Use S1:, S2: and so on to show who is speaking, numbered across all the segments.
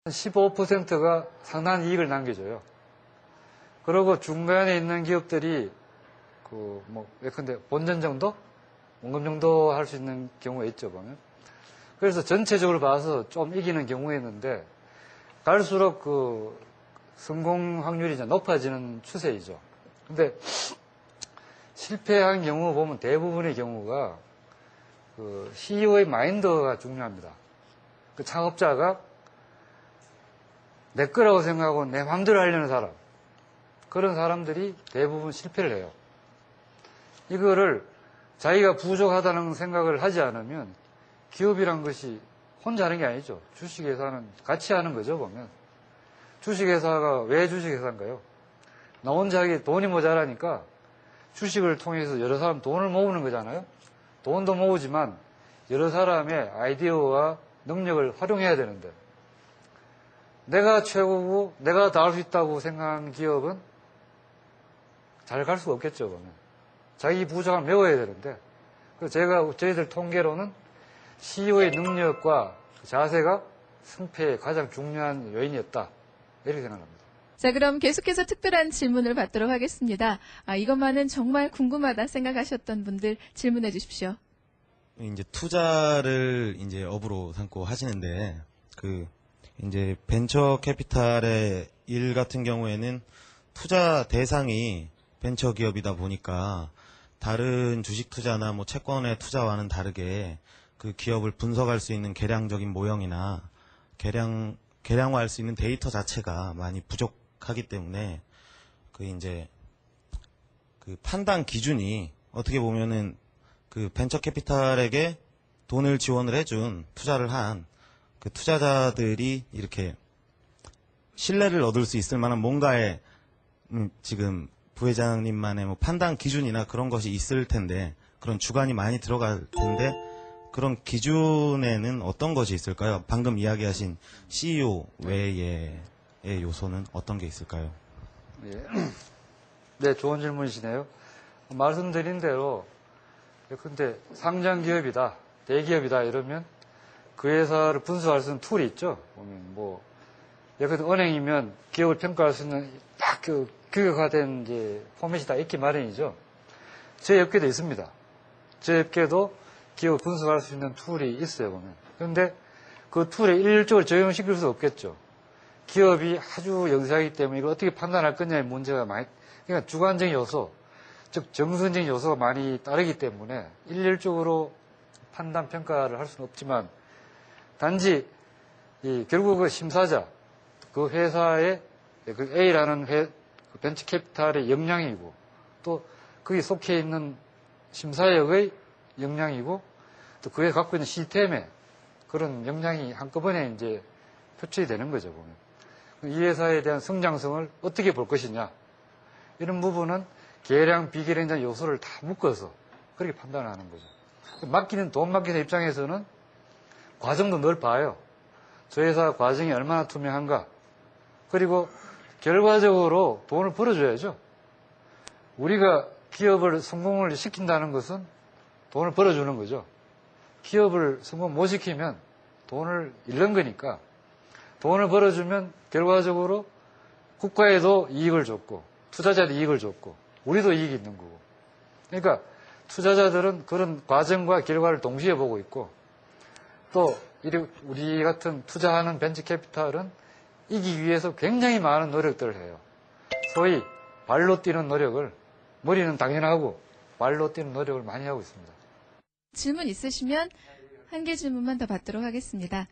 S1: 15%가 상당한 이익을 남겨줘요. 그리고 중간에 있는 기업들이 예컨대 본전 정도? 원금 정도 할 수 있는 경우가 있죠, 보면. 그래서 전체적으로 봐서 좀 이기는 경우가 있는데, 갈수록 성공 확률이 이제 높아지는 추세이죠. 근데, 실패한 경우 보면 대부분의 경우가 CEO의 마인드가 중요합니다. 그 창업자가 내 거라고 생각하고 내 마음대로 하려는 사람. 그런 사람들이 대부분 실패를 해요. 이거를 자기가 부족하다는 생각을 하지 않으면 기업이란 것이 혼자 하는 게 아니죠. 주식회사는 같이 하는 거죠, 보면. 주식회사가 왜 주식회사인가요? 나 혼자 하기에 돈이 모자라니까 주식을 통해서 여러 사람 돈을 모으는 거잖아요. 돈도 모으지만 여러 사람의 아이디어와 능력을 활용해야 되는데 내가 최고고 내가 다 할 수 있다고 생각하는 기업은 잘 갈 수가 없겠죠, 보면. 자기 부족함을 메워야 되는데 저희들 통계로는 CEO의 능력과 자세가 승패의 가장 중요한 요인이었다. 이렇게 생각합니다.
S2: 자, 그럼 계속해서 특별한 질문을 받도록 하겠습니다. 이것만은 정말 궁금하다 생각하셨던 분들 질문해 주십시오.
S3: 이제 투자를 이제 업으로 삼고 하시는데, 이제 벤처 캐피탈의 일 같은 경우에는 투자 대상이 벤처 기업이다 보니까 다른 주식 투자나 채권의 투자와는 다르게 그 기업을 분석할 수 있는 계량적인 모형이나 계량화할 수 있는 데이터 자체가 많이 부족하기 때문에 이제 판단 기준이 어떻게 보면은 벤처 캐피탈에게 돈을 지원을 해준 투자를 한 그 투자자들이 이렇게 신뢰를 얻을 수 있을 만한 뭔가에 지금 부회장님만의 판단 기준이나 그런 것이 있을 텐데, 그런 주관이 많이 들어갈 텐데, 그런 기준에는 어떤 것이 있을까요? 방금 이야기하신 CEO 외의 요소는 어떤 게 있을까요?
S1: 네, 좋은 질문이시네요. 말씀드린 대로, 근데 상장기업이다, 대기업이다 이러면 그 회사를 분석할 수 있는 툴이 있죠. 보면 예컨대 은행이면 기업을 평가할 수 있는 딱 규격화된 이제 포맷이 다 있기 마련이죠. 저희 업계도 있습니다. 저희 업계도 기업을 분석할 수 있는 툴이 있어요, 보면. 그런데 그 툴에 일률적으로 적용시킬 수 없겠죠. 기업이 아주 영세하기 때문에 이걸 어떻게 판단할 거냐의 문제가 그러니까 주관적인 요소, 즉 정선적인 요소가 많이 따르기 때문에 일률적으로 판단, 평가를 할 수는 없지만, 단지 결국 그 심사자, 그 회사의 A라는 벤처 캐피탈의 역량이고, 또 거기 속해 있는 심사역의 역량이고, 또 그에 갖고 있는 시스템의 그런 역량이 한꺼번에 이제 표출이 되는 거죠, 보면. 이 회사에 대한 성장성을 어떻게 볼 것이냐, 이런 부분은 계량, 비계량적 요소를 다 묶어서 그렇게 판단을 하는 거죠. 돈 맡기는 입장에서는 과정도 늘 봐요. 저 회사 과정이 얼마나 투명한가. 그리고 결과적으로 돈을 벌어줘야죠. 우리가 기업을 성공을 시킨다는 것은 돈을 벌어주는 거죠. 기업을 성공 못 시키면 돈을 잃는 거니까, 돈을 벌어주면 결과적으로 국가에도 이익을 줬고 투자자도 이익을 줬고 우리도 이익이 있는 거고. 그러니까 투자자들은 그런 과정과 결과를 동시에 보고 있고, 또 우리 같은 투자하는 벤처 캐피탈은 이기기 위해서 굉장히 많은 노력들을 해요. 소위 발로 뛰는 노력을, 머리는 당연하고 발로 뛰는 노력을 많이 하고 있습니다.
S2: 질문 있으시면 한 개 질문만 더 받도록 하겠습니다.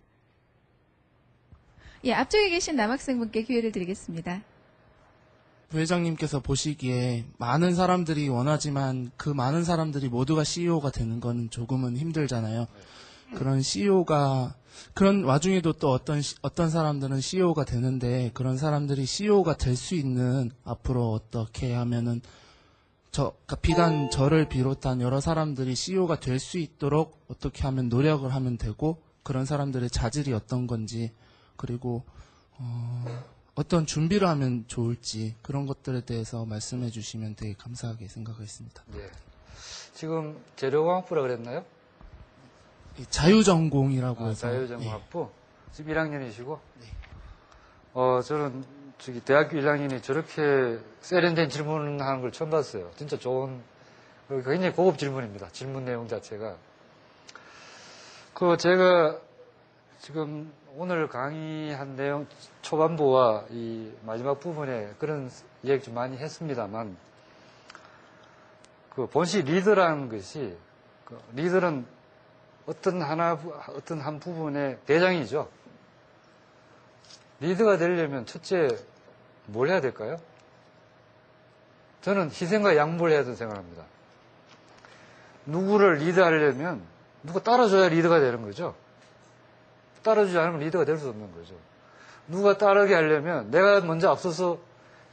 S2: 앞쪽에 계신 남학생분께 기회를 드리겠습니다.
S4: 부회장님께서 보시기에 많은 사람들이 원하지만 그 많은 사람들이 모두가 CEO가 되는 건 조금은 힘들잖아요. 그런 CEO가, 그런 와중에도 또 어떤 사람들은 CEO가 되는데, 그런 사람들이 CEO가 될 수 있는 앞으로 어떻게 하면은 그러니까 비단 저를 비롯한 여러 사람들이 CEO가 될 수 있도록 어떻게 하면 노력을 하면 되고, 그런 사람들의 자질이 어떤 건지, 그리고 어떤 준비를 하면 좋을지, 그런 것들에 대해서 말씀해 주시면 되게 감사하게 생각하겠습니다.
S1: 예. 지금 재료공학부라 그랬나요?
S4: 자유전공이라고 해서.
S1: 자유전공학부? 지금 1학년이시고?
S4: 네.
S1: 저는 저기 대학교 1학년이 저렇게 세련된 질문을 하는 걸 처음 봤어요. 진짜 좋은, 굉장히 고급 질문입니다. 질문 내용 자체가. 제가 지금 오늘 강의한 내용 초반부와 이 마지막 부분에 그런 얘기 좀 많이 했습니다만, 본시 리더라는 것이, 리더는 어떤 한 부분의 대장이죠. 리더가 되려면 첫째 뭘 해야 될까요? 저는 희생과 양보를 해야 된다고 생각합니다. 누구를 리드하려면 누가 따라줘야 리더가 되는 거죠. 따라주지 않으면 리더가 될 수 없는 거죠. 누가 따르게 하려면 내가 먼저 앞서서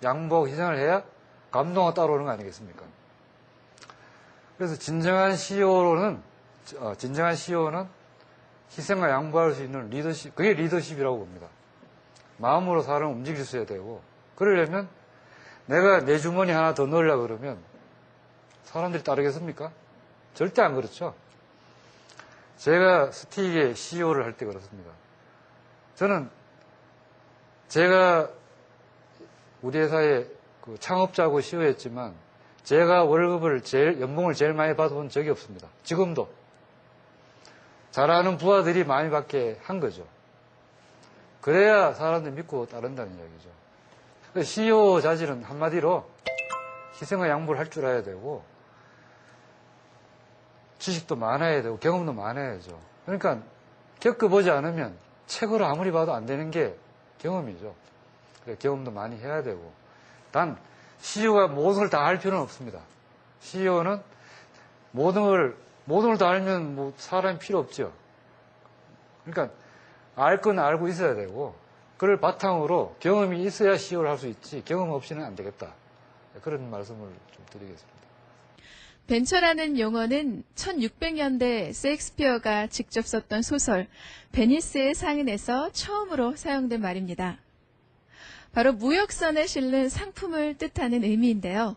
S1: 양보하고 희생을 해야 감동가 따라오는 거 아니겠습니까? 그래서 진정한 CEO는 희생과 양보할 수 있는 리더십, 그게 리더십이라고 봅니다. 마음으로 사람을 움직일 수 있어야 되고, 그러려면 내가 내 주머니 하나 더 넣으려고 그러면 사람들이 따르겠습니까? 절대 안 그렇죠. 제가 스틱의 CEO를 할 때 그렇습니다. 저는 제가 우리 회사의 창업자고 CEO였지만 제가 연봉을 제일 많이 받아본 적이 없습니다. 지금도. 잘하는 부하들이 많이 받게 한 거죠. 그래야 사람들이 믿고 따른다는 이야기죠. CEO 자질은 한마디로 희생과 양보를 할 줄 알아야 되고, 지식도 많아야 되고, 경험도 많아야죠. 그러니까 겪어보지 않으면 책으로 아무리 봐도 안 되는 게 경험이죠. 그래, 경험도 많이 해야 되고. 단, CEO가 모든 걸 다 할 필요는 없습니다. CEO는 모든 걸 다 알면 뭐 사람이 필요 없죠. 그러니까 알 건 알고 있어야 되고, 그걸 바탕으로 경험이 있어야 CEO를 할 수 있지, 경험 없이는 안 되겠다. 그런 말씀을 좀 드리겠습니다.
S2: 벤처라는 용어는 1600년대 셰익스피어가 직접 썼던 소설 베니스의 상인에서 처음으로 사용된 말입니다. 바로 무역선에 실는 상품을 뜻하는 의미인데요.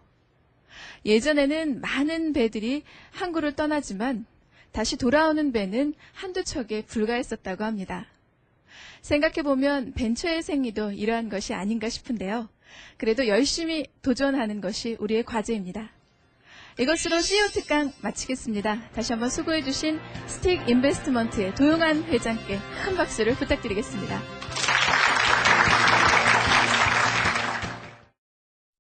S2: 예전에는 많은 배들이 항구를 떠나지만 다시 돌아오는 배는 한두 척에 불과했었다고 합니다. 생각해보면 벤처의 생리도 이러한 것이 아닌가 싶은데요. 그래도 열심히 도전하는 것이 우리의 과제입니다. 이것으로 CEO 특강 마치겠습니다. 다시 한번 수고해주신 스틱 인베스트먼트의 도용환 회장께 큰 박수를 부탁드리겠습니다.